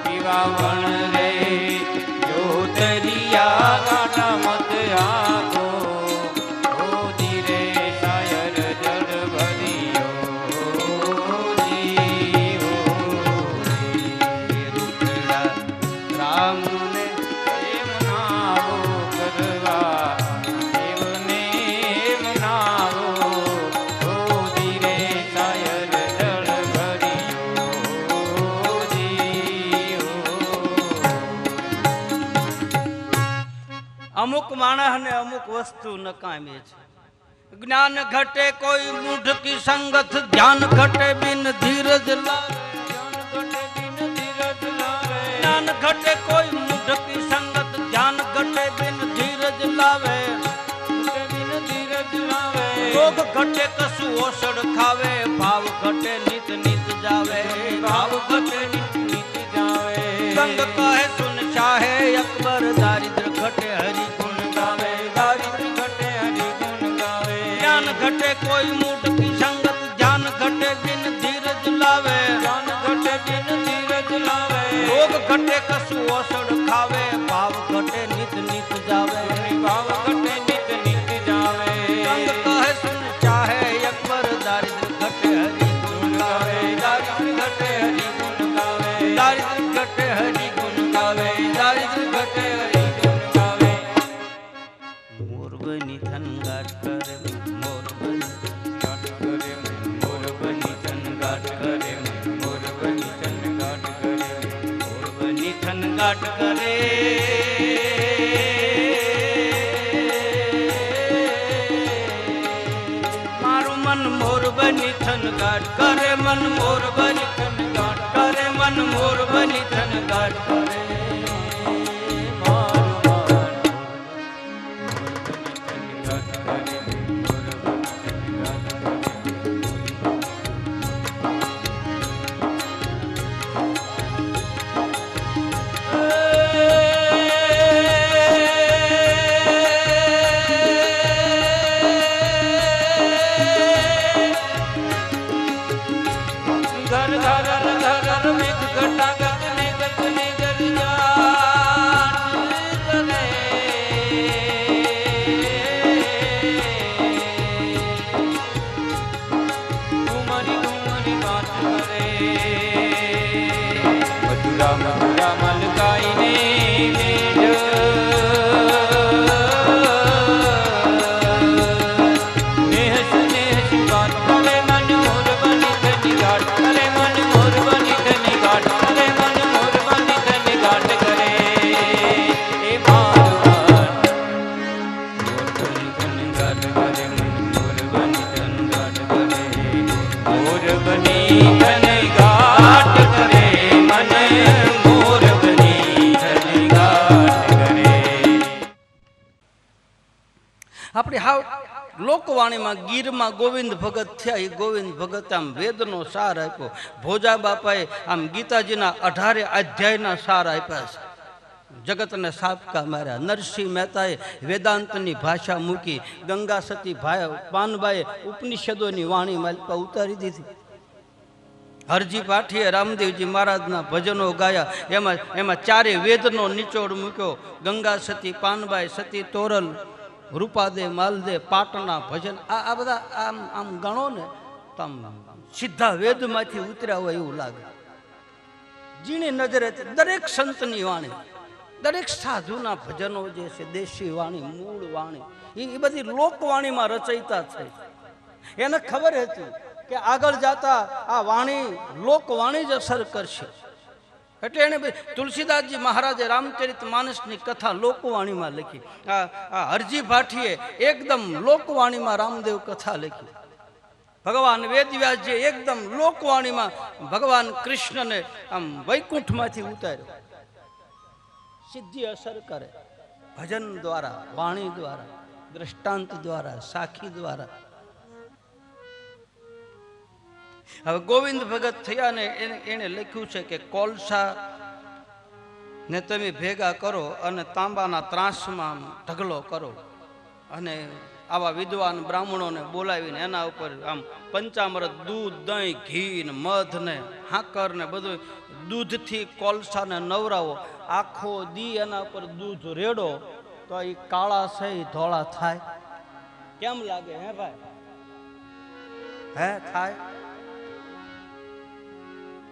પીવા વણ રે જ્યોતરિયા ગાડા મત આકો. ઓ ધીરે સાયર જળ ભરિયો, રૂખડા રામને મનાવો, કરવા દેવને મનાવો. ઓ ધીરે સાયર જળ ભરિયો, અમુક માણસ ને અમુક વસ્તુ નકામી છે. જ્ઞાન ઘટે કોઈ મૂઢ કી સંગત, ધ્યાન ઘટે બિન ધીરજ લાવે. જ્ઞાન ઘટે કોઈ મૂઢ કી સંગત, ધ્યાન ઘટે બિન ધીરજ લાવે. રોગ ઘટે કશું ઓસડ ખાવે, ભાવ ઘટે નિત નિત જાવે. ભાવ ઘટે નિત નિત જાવે. ગંગ કહે સુન ચાહે અકબર, દારિદ્ર ઘટે હરિ ગુણ ગાવે. દારિદ્ર ઘટે હરિ ગુણ ગાવે. જ્ઞાન ઘટે કોઈ મૂઢ કી સંગત, ધ્યાન ઘટે બિન ધીરજ લાવે. ધ્યાન ઘટે બિન ધીરજ લાવે. રોગ ઘટે કશું ઓસડ ખાવે, ભાવ ઘટે નિત નિત જાવે. ભાવ ઘટે નિત નિત જાવે. ગંગ કહે સુન ચાહે અકબર, દારિદ્ર ઘટે હરિ ગુણ ગાવે. દારિદ્ર ઘટે હરિ ગુણ ગાવે. દારિદ્ર ઘટે હરિ ગુણ ગાવે. દારિદ્ર ઘટે હરિ ગુણ ગાવે. મોરબની થનગાટ કરે, મોરબની ગાટ કરે, મોરબની તન ગાટ કરે, મોરબની તન ગાટ કરે. મોરબની થનગાટ કરે. થનગાટ કરે મન મોર બની થનગાટ કરે મન મોર બની થનગાટ કરે આપણી હાવ લોકવાણીમાં ગીરમાં ગોવિંદ ભગત થયા. એ ગોવિંદ ભગત આમ વેદનો સાર આપ્યો. ભોજા બાપાએ આમ ગીતાજીના 18 અધ્યાયના સાર આપ્યા છે. જગતને સાપકા માર્યા. નરસિંહ મહેતાએ વેદાંતની ભાષા મૂકી. ગંગા સતી પાનબાએ ઉપનિષદોની વાણી માલપા ઉતારી દીધી. હરજી પાઠીએ રામદેવજી મહારાજના ભજનો ગાયા. એમાં ચારે વેદનો નિચોડ મૂક્યો. ગંગા સતી પાનબાઈ, સતી તોરલ, રૂપાદે, માલદે, પાટના ભજન આ બધા આમ આમ ગણો ને તો આમ સીધા વેદમાંથી ઉતર્યા હોય એવું લાગે. જીણી નજરે દરેક સંતની વાણી, દરેક સાધુના ભજનો જે છે, દેશી વાણી, મૂળ વાણી, એ બધી લોકવાણીમાં રચયિતા થઈ. એને ખબર હતી કે આગળ જતા આ વાણી લોકવાણી જ અસર કરશે. એટલે એને તુલસીદાસજી મહારાજે રામચરિત માનસની કથા લોકવાણીમાં લખી. આ હરજી ભાટીએ એકદમ લોકવાણીમાં રામદેવ કથા લખી. ભગવાન વેદવ્યાસજીએ એકદમ લોકવાણીમાં ભગવાન કૃષ્ણને આમ વૈકુંઠમાંથી ઉતાર્યો. સિદ્ધિ અસર કરે ભજન દ્વારા, વાણી દ્વારા, દ્રષ્ટાંત દ્વારા, સાખી દ્વારા. હવે ગોવિંદ ભગત થયા ને એને લખ્યું છે કે કોલસા ને તમે ભેગા કરો અને તાંબાના ત્રાસમાં ઢગલો કરો અને આવા વિદ્વાન બ્રાહ્મણોને બોલાવીને એના ઉપર આમ પંચામૃત, દૂધ, દહીં, ઘી ને મધ ને હાકર ને બધું દૂધથી કોલસાને નવરાવો. આખો દી એના ઉપર દૂધ રેડો તો એ કાળા છે એ ધોળા થાય. કેમ લાગે હે ભાઈ? હે થાય?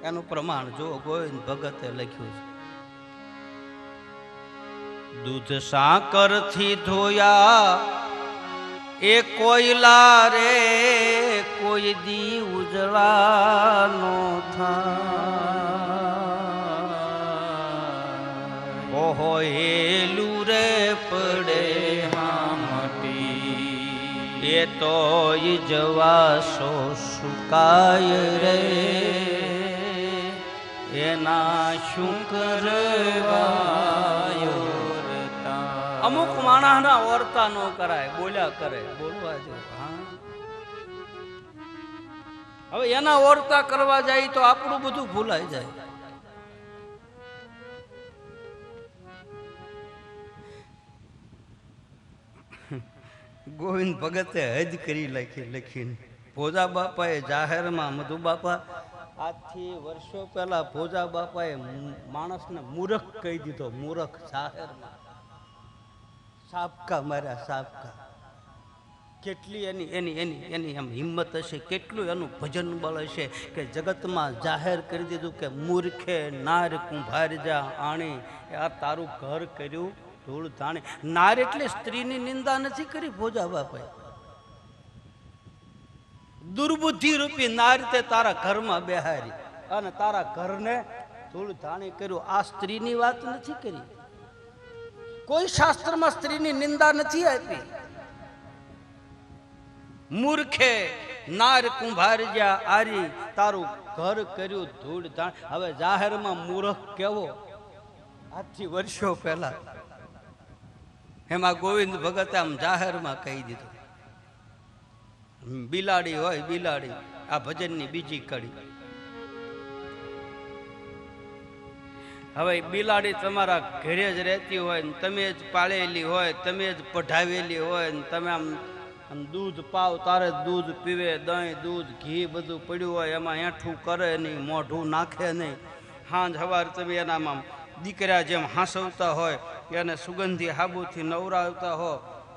એનું પ્રમાણ જો ગોવિંદ ભગતે લખ્યું છે. દૂધ સાકર થી ધોયા એ કોયલા રે કોઈ દી ઉજળા નો થાય. ઓહો હેલું રે પડે હામટી એ તો જવાસો સુકાય રે એના શુક્ર અમુક માણસના ઓરતા ન કરાય, બોલ્યા કરે, બોલવા દે. હવે એના ઓરતા કરવા જાય તો આપણું બધું ભૂલાઈ જાય. ગોવિંદ ભગતે હદ કરી લખીને ભોજા બાપાએ જાહેરમાં, મધુ બાપા આજથી વર્ષો પહેલા ભોજા બાપાએ માણસને મૂર્ખ કહી દીધો. મૂર્ખ જાહેરમાં સાપકા માર્યા, સાપકા. કેટલી એની એની એની એની એમ હિંમત હશે, કેટલું એનું ભજન બળ હશે કે જગતમાં જાહેર કરી દીધું કે મૂર્ખે નાર કુંભાર જા આણી, આ તારું ઘર કર્યું ધૂળ ધાણી. નાર એટલે સ્ત્રીની નિંદા નથી કરી ભોજા બાપાએ. દુર્બુદ્ધિ રૂપી નાર તે તારા ઘરમાં બેહારી અને તારા ઘરને ધૂળ ધાણી કર્યું. આ સ્ત્રીની વાત નથી કરી. કોઈ શાસ્ત્રમાં સ્ત્રીની નિંદા નથી આપી. મૂર્ખે નાર કુંભારજા આરી તારું ઘર કર્યું ધૂળ ધાણ. હવે જાહેરમાં મૂર્ખ કેવો આજથી વર્ષો પહેલા એમાં ગોવિંદ ભગતે આમ જાહેરમાં કહી દીધું, બિલાડી હોય બિલાડી, આ ભજનની બીજી કડી. હવે બિલાડી તમારા ઘરે જ રહેતી હોય ને તમે જ પાળેલી હોય, તમે જ પઢાવેલી હોય ને તમે આમ દૂધ પાવ તારે દૂધ પીવે, દહીં દૂધ ઘી બધું પડ્યું હોય, એમાં એઠું કરે નહીં, મોઢું નાખે નહીં. સાંજ સવાર તમે એનામાં દીકરા જેમ હાંસવતા હોય, એને સુગંધી હાબુથી નવરાવતા હો,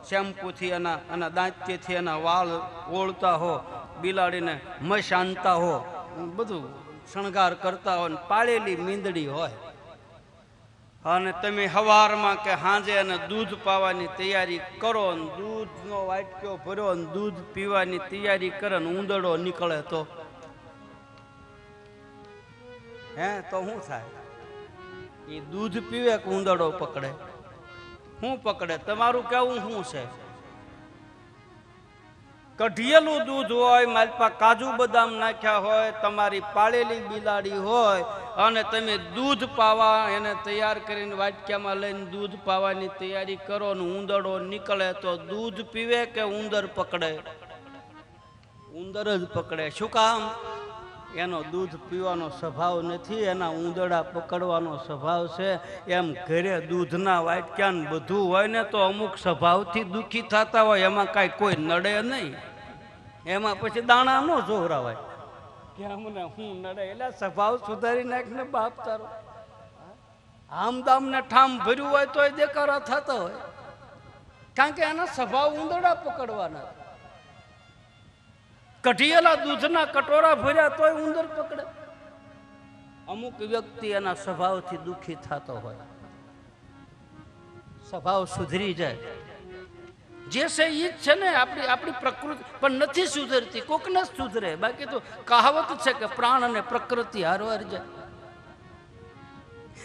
શેમ્પૂથી એના દાંત્યથી એના વાળ ઓળતા હો, બિલાડીને મશ આનતા હો, બધું શણગાર કરતા હો, પાળેલી મીંદડી હોય, અને તમે સવારમાં કે સાંજે એને દૂધ પાવાની તૈયારી કરો ને દૂધનો વાટક્યો ભર્યો ને દૂધ પીવાની તૈયારી કરે ને ઉંદરડો નીકળે તો તો શું થાય? એ દૂધ પીવે કે ઉંદરડો પકડે? શું પકડે? તમારું કેવું શું છે? કઢિયેલું દૂધ હોય, માલપા કાજુ બદામ નાખ્યા હોય, તમારી પાળેલી બિલાડી હોય અને તમે દૂધ પાવા એને તૈયાર કરીને વાટક્યામાં લઈને દૂધ પાવાની તૈયારી કરો ને ઉંદરડો નીકળે તો દૂધ પીવે કે ઉંદર પકડે? ઉંદર જ પકડે. શું કામ? એનો દૂધ પીવાનો સ્વભાવ નથી, એના ઉંદરડા પકડવાનો સ્વભાવ છે. એમ ઘરે દૂધના વાટક્યા ને બધું હોય ને તો અમુક સ્વભાવથી દુઃખી થતા હોય, એમાં કાંઈ કોઈ નડે નહીં, એમાં પછી દાણા ન જોવરાવાય કે અમને હું નડે. એટલે સ્વભાવ સુધારી નાખને બાપ તારો. આમદામ ને ઠામ ભર્યું હોય તોય દેકારા થતા હોય, કારણ કે એના સ્વભાવ ઉંદરડા પકડવાના. કઢિયેલા દૂધના કટોરા ભર્યા તોય ઉંદર પકડે. અમુક વ્યક્તિ એના સ્વભાવથી દુઃખી થતો હોય, સ્વભાવ સુધરી જાય. જે છે ઈ જ છે ને આપણી પ્રકૃતિ, પણ નથી સુધરતી. કોકને જ સુધરે, બાકી તો કહાવત છે કે પ્રાણ અને પ્રકૃતિ હારવાર જાય.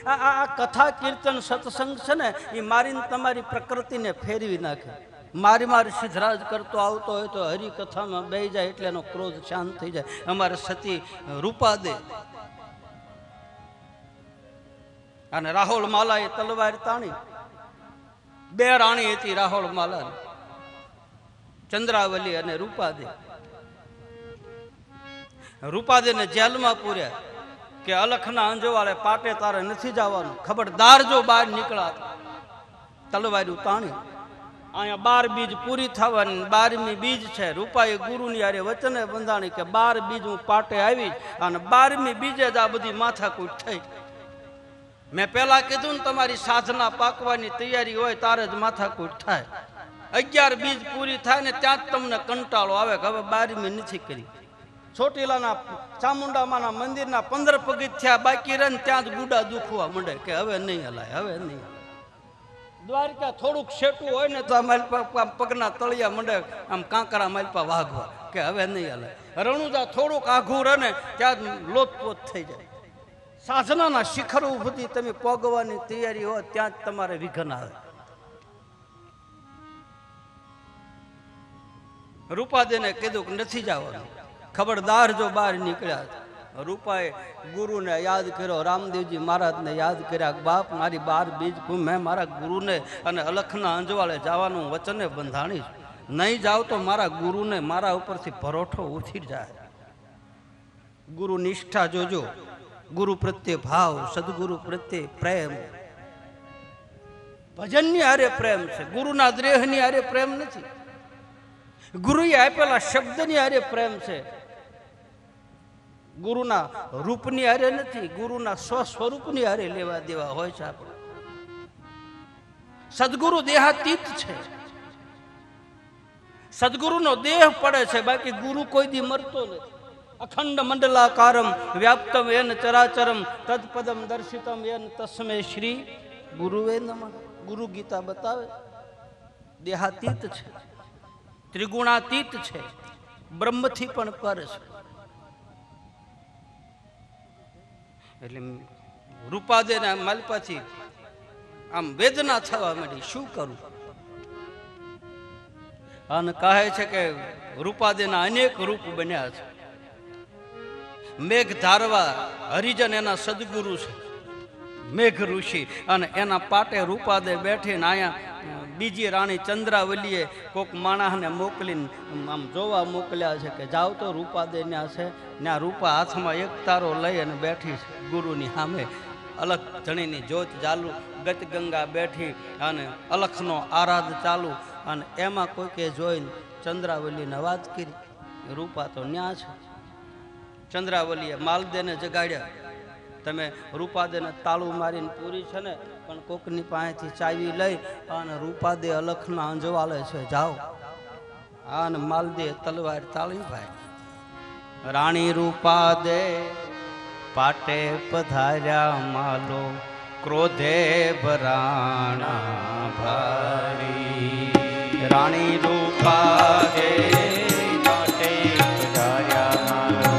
આ કથા કીર્તન સત્સંગ છે ને એ મારીને તમારી પ્રકૃતિને ફેરવી નાખે. મારી સિદ્ધરાજ કરતો આવતો હોય તો હરિકથામાં બેહી જાય એટલે એનો ક્રોધ શાંત થઈ જાય. અમારે સતી રૂપાદે અને રાહોલ માલાએ તલવાર તાણી. બે રાણી હતી રાહોલ માલા, ચંદ્રાવલી અને રૂપાદે. રૂપાદેને જેલમાં પૂર્યા કે અલખના અંજવાળે પાટે તારે નથી જવાનું, ખબરદાર જો બહાર નીકળા તલવાર્યું તાણી. અહીંયા 12 બીજ પૂરી થવાની, 12મી બીજ છે. રૂપાએ ગુરુની હારે વચને બંધાણી કે 12 બીજ હું પાટે આવી અને 12મી બીજે જ આ બધી માથાકૂટ થઈ. મેં પેલા કીધું ને તમારી સાધના પાકવાની તૈયારી હોય તારે જ માથાકૂટ થાય. 11 બીજ પૂરી થાય ને ત્યાં જ તમને કંટાળો આવે કે હવે 12મી નથી કરી. ચોટીલાના ચામુંડામાના મંદિરના 15 પગથિયા બાકી રહે ને ત્યાં જ ગુડા દુખવા માંડે કે હવે નહીં હલાય, હવે નહીં. દ્વારકા થોડુંક શેટું હોય ને તો માલપા પગના તળિયા મંડે આમ કાંકરા માલપા વાગવા કે હવે નહીં હલાય. રણુજા થોડુંક આઘું રહે ને ત્યાં જ લોતપોત થઈ જાય. સાધનાના શિખર સુધી તમે પોગવાની તૈયારી હોય ત્યાં જ તમારે વિઘન આવે. રૂપાદેને કીધું કે નથી જવાનું, ખબરદાર જો બહાર નીકળ્યા. રૂપાએ ગુરુને યાદ કર્યો, રામદેવજી મહારાજને યાદ કર્યા. બાપ મારી 12 બીજ મેં મારા ગુરુને અને અલખના અંજવાળે જવાનું વચને બંધાણી. નહીં જાવ તો મારા ગુરુને મારા ઉપરથી ભરોઠો ઉઠી જાય. ગુરુ નિષ્ઠા જોજો, ગુરુ પ્રત્યે ભાવ, સદગુરુ પ્રત્યે પ્રેમ. ભજનની હારે પ્રેમ છે, ગુરુના દેહની હારે પ્રેમ નથી. ગુરુએ આપેલા શબ્દની હારે પ્રેમ છે, ગુરુના રૂપની હારે નથી. ગુરુના સ્વસ્વરૂપની હારે લેવા દેવા હોય છે આપણે. સદગુરુ દેહાતીત છે, સદગુરુનો દેહ પડે છે, બાકી ગુરુ કોઈ દી મરતો નથી. અખંડ મંડલાકારમ વ્યાપ્તમ એન ચરાચરમ તદપદમ દર્શિતમ એન તસ્મે શ્રી ગુરુવે નમઃ. ગુરુ ગીતા બતાવે દેહાતીત છે, ત્રિગુણાતીત છે, બ્રહ્મથી પણ પર છે. એટલે રૂપાદેના માલપાથી આમ વેદના થવા માંડી. શું કરું? અને કહે છે કે રૂપાદેના અનેક રૂપ બન્યા છે. મેઘ ધારવા હરિજન એના સદગુરુ છે, મેઘ ઋષિ, અને એના પાટે રૂપાદે બેઠીને અહીંયા બીજી રાણી ચંદ્રાવલીએ કોક માણસને મોકલીને આમ જોવા મોકલ્યા છે કે જાઓ તો રૂપાદે ત્યાં છે. ત્યાં રૂપા હાથમાં એક તારો લઈ અને બેઠી છે ગુરુની સામે. અલખ ધણીની જ્યોત ચાલુ, ગત ગંગા બેઠી અને અલખનો આરાધ ચાલુ. અને એમાં કોઈકે જોઈને ચંદ્રાવલીને વાત કરી. રૂપા તો ન્યા છે. ચંદ્રાવલીએ માલદેને જગાડ્યા. તમે રૂપાદેને તાળું મારીને પૂરી છે ને, પણ કોકની પાસેથી ચાવી લઈ અને રૂપાદે અલખના અંજવાલે છે, જાઓ. અને માલદે તલવાર તાળી ભાઈ. રાણી રૂપાદે પાટે પધાર્યા માલો, ક્રોધે ભરાણા ભારી. રાણી રૂપાદે પાટે પધાર્યા માલો,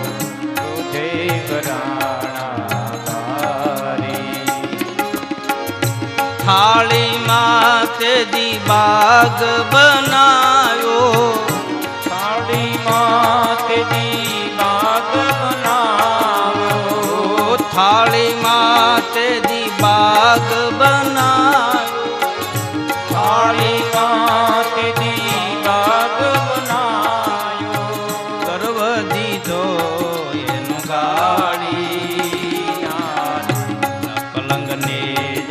ક્રોધે ભરાણા ભારી. થાળીમાં તે દી બાગ બનાયો, થાળીમાં તેજી બાગ બનાવ્યો, થાળીમાં તે દી બાગ બનાયો. થાળીમાં તેજી બાગ બનાવ્યો, ગર્વ દીધો એનો ગાડી, પલંગને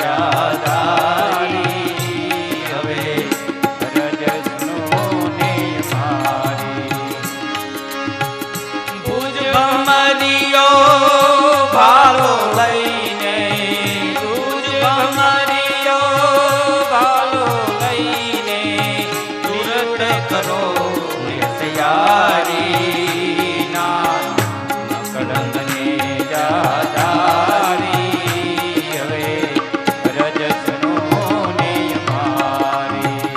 જાદારી. હવે રજસનો ને મારી. ભુજ ભમરિયો ભાલો લઈને, ભુજ ભમરિયો ભાલો લઈને, તુરત કરો તૈયારી. ના કળંગને જાદારી. હવે રજસનો ને મારી.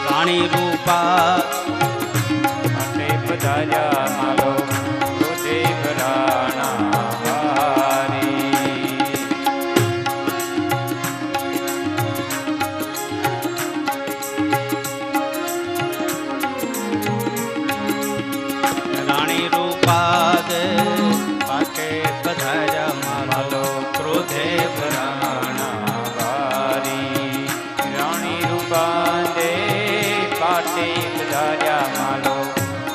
રાણી રૂપા માટે પધાર્યા માલો, ક્રોધે ભરાણા ભારી. રાણી રૂપા દે પાટે પધાર્યા માલો, ક્રોધે ભરાણા ભારી. રાણી રૂપાદે પાટે પધાર્યા માલો,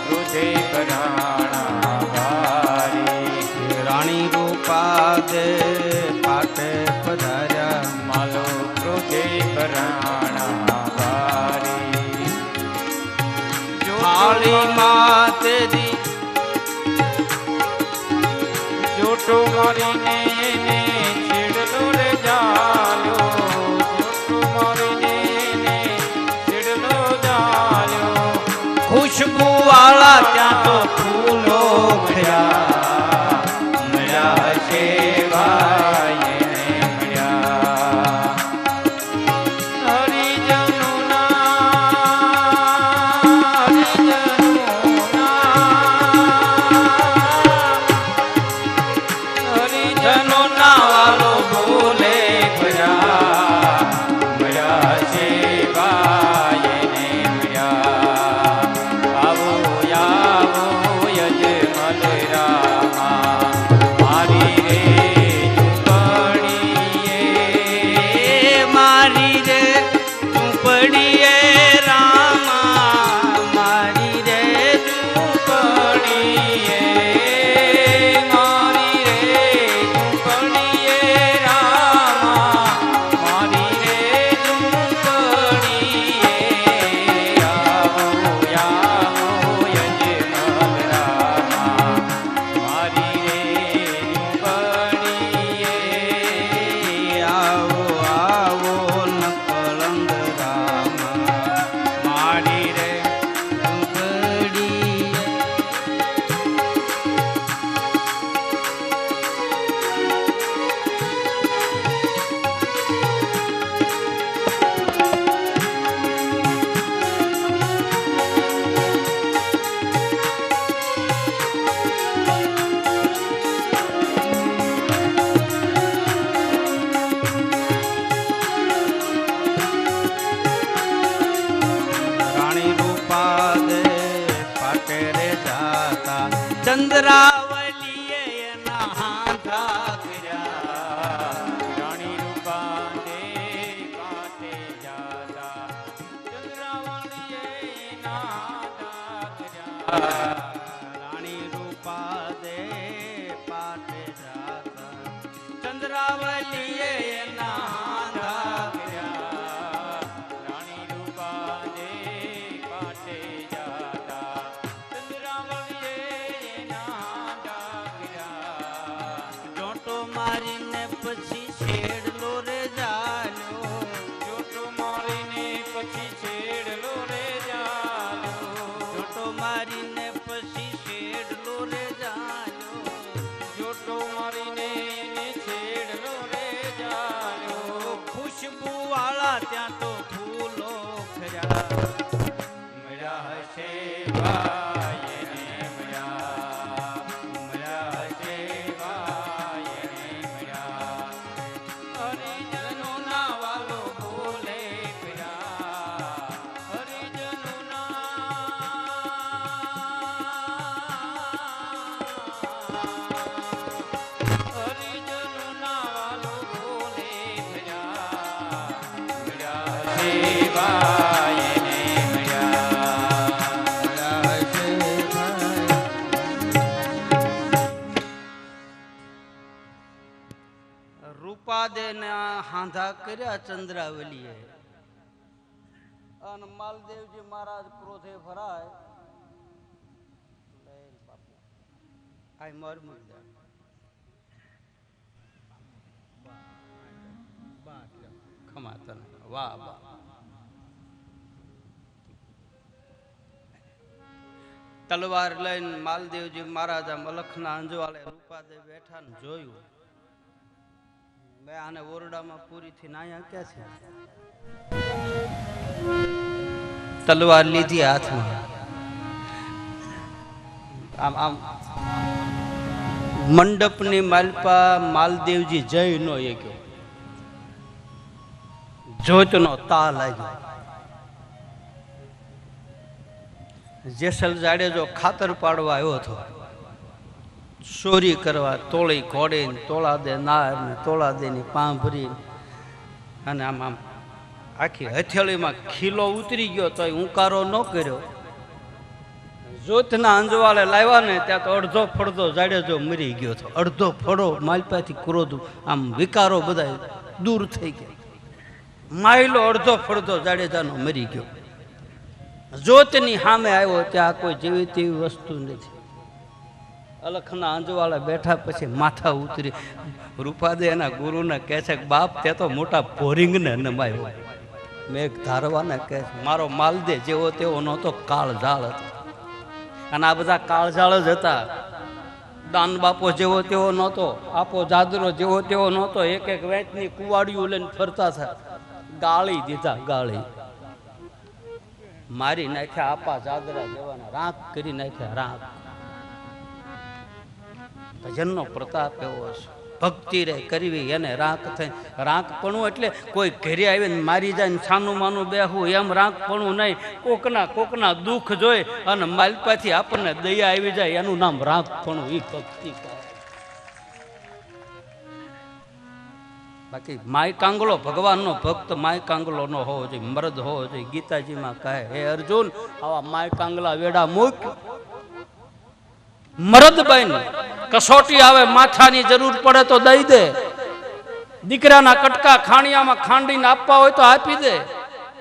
ક્રોધે ભરાણા ભારી. રાણી રૂપા દે પાટે પધાર્યા માલો, ક્રોધે ભરાણા ભારી. થાળીમાં તે દી જોટો મારીને એને છેડલો રે જાલ્યો, જોટો મારીને એને છેડલો જાલ્યો. ખુશ્બુ વાળા ત્યાં તો ફૂલો ખર્યા, મળ્યા છે ભાઈ એને મળ્યા. હરિજનોના હરિજનોના ચંદ્રાવલીએ એના હાંધા કર્યા રાણી રૂપા દે કાંઠે જાતા ચંદ્રાવળીએ નાદા કર્યા રાણી રૂપા દે પાટે જાતા ચંદ્રાવલીએ એના હાંધા કર્યા રાણી રૂપા દે કાંઠે જાતા ચંદ્રાવળીએ નાદા કર્યા જોટો મારીને પછી છેડલો રે જાલ્યો જોટો મારીને પછી છેડલો રે જાલ્યો જોટો મારીને પછી છેડલો રે જાલ્યો જોટો મારીને એને છેડલો રે જાલ્યો ખુશ્બુ વાળા ત્યાં તો ફૂલો ખર્યા મળ્યા હશે ભાઈ એને મળ્યા હશે ભાઈ એને મળ્યા હરિજનોના વાલો બોલે ફર્યા હરિજનોના વાલો બોલે ફર્યા મળ્યા હશે ભાઈ એને મળ્યા રૂપાદે ને હાંધા કર્યા ચંદ્રાવલીએ અને માલદેવજી મહારાજ ક્રોધે ભરાય આય મર મુર્દા ખમા તને વાહ વાહ તલવાર લઈને માલદેવજી મહારાજ આમ અલખના અંજવાળે રૂપાદે બેઠા ને જોયું મેં આને ઓરડામાં પૂરી થી નાયા ક્યાં છે તલવાર લીધી હાથમાં આમ આમ મંડપની માલપા માલદેવજી જય નો એ ગયો જોતનો તા લાગ્યો જેસલ જાડેજો ખાતર પાડવા આવ્યો હતો ચોરી કરવા તોળી ઘોડે તોળા દે નાર ને તોળા દે ની પાંભરી અને આમ આમ આખી હથેળીમાં ખીલો ઉતરી ગયો તો ઉંકારો ન કર્યો જોતના અંજવાળે લાવ્યા ને ત્યાં તો અડધો ફળદો જાડેજો મરી ગયો હતો અડધો ફળો માલપાથી ક્રોધ આમ વિકારો બધા દૂર થઈ ગયા માયલો અડધો ફળદો જાડેજાનો મરી ગયો જોતની સામે આવ્યો ત્યાં કોઈ જેવી તેવી વસ્તુ નથી અલખના અંજવાળા બેઠા પછી માથા ઉતરી રૂપાદે એના ગુરુને કહે છે કે બાપ તે તો મોટા બોરિંગને નમાયો મેઘ ધારવાને કહે છે મારો માલદે જેવો તેવો નહોતો કાળઝાળ હતો અને આ બધા કાળઝાળ જ હતા દાન બાપો જેવો તેવો નહોતો આપો જાદરો જેવો તેવો નહોતો એક એક વેચની કુવાડિયું લઈને ફરતા હતા ગાળી દીધા ગાળી મારી નાખ્યા આપા જાદરા જેવાના રાખ કરી નાખ્યા રાખ ભજનનો પ્રતાપ એવો છે ભક્તિ રે કરવી એને રાખ થઈ રાખપણું એટલે કોઈ ઘરે આવીને મારી જાય ને છાનું માનું બેહવું એમ રાખપણું નહીં કોકના દુઃખ જોઈ અને માલપાથી આપણને દયા આવી જાય એનું નામ રાખપણું એ ભક્તિ કહે બાકી માય કાંગલો ભગવાનનો ભક્ત માય કાંગલો નો હોવો જોઈએ મરદ હોવો જોઈએ ગીતાજીમાં કહે હે અર્જુન આવા માય કાંગલા વેડા મૂક મરદ બન કસોટી આવે માથાની જરૂર પડે તો દઈ દે દીકરાના કટકા ખાણિયામાં ખાંડીને આપવા હોય તો આપી દે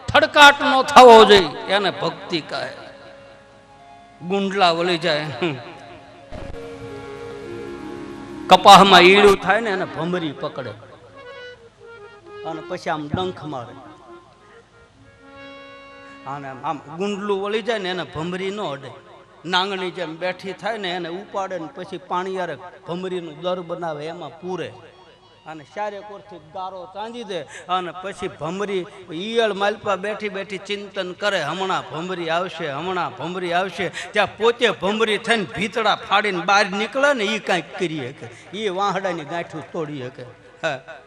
થડકાટ નો થવો જોઈએ એને ભક્તિ કહે ગુંડલા વળી જાય કપાહમાં ઈડું થાય ને એને ભમરી પકડે અને પછી આમ ડંખ મારે અને આમ ગુંડલું વળી જાય ને એને ભમરી ન અડે નાંગણી જેમ બેઠી થાય ને એને ઉપાડે ને પછી પાણીયારે ભમરીનું દર બનાવે એમાં પૂરે અને ચારે કોરથી ગારો ચાંદી દે અને પછી ભમરી ઈયળ માલપા બેઠી બેઠી ચિંતન કરે હમણાં ભમરી આવશે ત્યાં પોતે ભમરી થઈને ભીતડા ફાડીને બહાર નીકળે ને એ કાંઈક કરી શકે એ વાહડાની ગાંઠું તોડી શકે હા